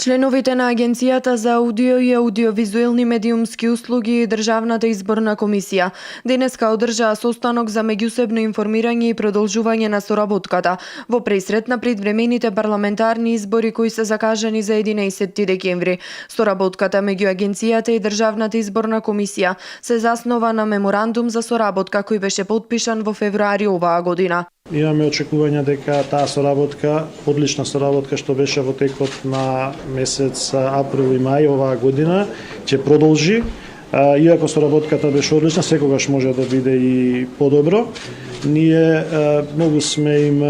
Членовите на Агенцијата за аудио и аудиовизуелни медиумски услуги и Државната изборна комисија денеска одржаа состанок за меѓусебно информирање и продолжување на соработката во пресрет на предвремените парламентарни избори кои се закажани за 11 декември. Соработката меѓу Агенцијата и Државната изборна комисија се заснова на меморандум за соработка кој беше потпишан во февруари оваа година. Имаме очекување дека таа соработка, одлична соработка што беше во текот на месец април и мај оваа година, ќе продолжи. Иако соработката беше одлична, секогаш може да биде и подобро. Ние многу сме им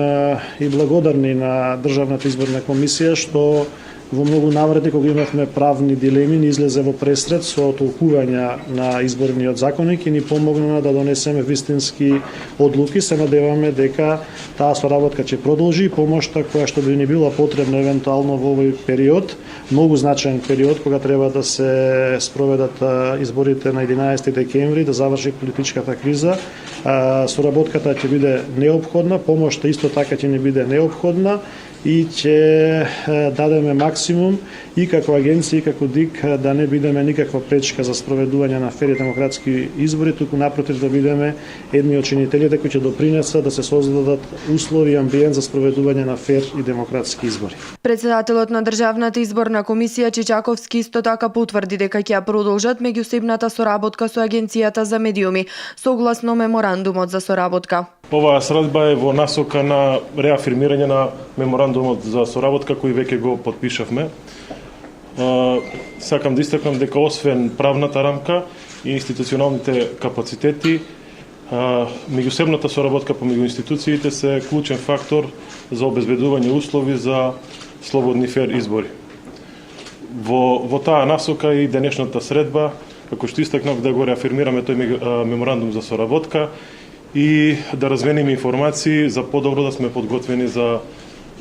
и благодарни на Државната изборна комисија што во многу навреди кога имавме правни дилеми ни излезе во пресрет со толкување на изборниот законник и ни помогна да донесеме вистински одлуки. Се надеваме дека таа соработка ќе продолжи и помошта која што би ни била потребна евентуално во овој период, многу значаен период кога треба да се спроведат изборите на 11 декември, да заврши политичката криза. Соработката ќе биде неопходна, помошта исто така ќе ни биде неопходна и ќе дадеме максимум и како агенција и како ДИК да не бидеме никаква пречка за спроведување на фер и демократски избори, туку напротив да бидеме едни од чинителите кои ќе допринесат да се создадат услови и амбиент за спроведување на фер и демократски избори. Председателот на Државната изборна комисија Чичаковски исто така потврди дека ќе продолжат меѓусебната соработка со Агенцијата за медиуми согласно меморандумот за соработка. Оваа средба е во насока на реафирмирање на меморандумот за соработка кој веќе го потпишавме. Сакам да истакнам дека освен правната рамка и институционалните капацитети, меѓусебната соработка помеѓу институциите се клучен фактор за обезбедување услови за слободни фер избори. Во таа насока и денешната средба, како што истакнав, да го реафирмираме тој меморандум за соработка и да размениме информации за подобро да сме подготвени за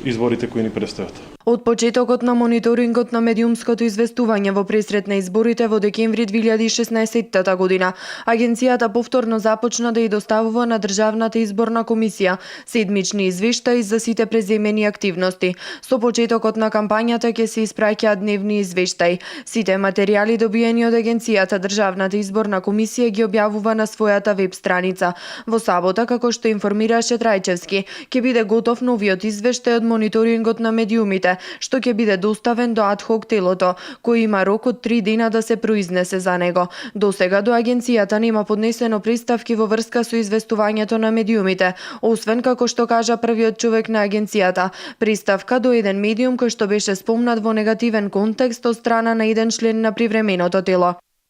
изборите кои ни предстојат. Од почетокот на мониторингот на медиумското известување во пресрет на изборите во декември 2016 година, Агенцијата повторно започна да ја доставува на Државната изборна комисија седмични извештаи за сите преземени активности. Со почетокот на кампањата ќе се испраќаат дневни извештаи. Сите материјали добиени од Агенцијата Државната изборна комисија ги објавува на својата веб страница. Во сабота, како што информираше Трајчевски, ќе биде готов новиот извештај од мониторингот на медиумите, што ќе биде доставен до адхок телото, кој има рок од 3 дена да се произнесе за него. Досега до агенцијата нема поднесено приставки во врска со известувањето на медиумите, освен како што кажа првиот човек на агенцијата, приставка до еден медиум кој што беше спомнат во негативен контекст од страна на еден член на привременото тело.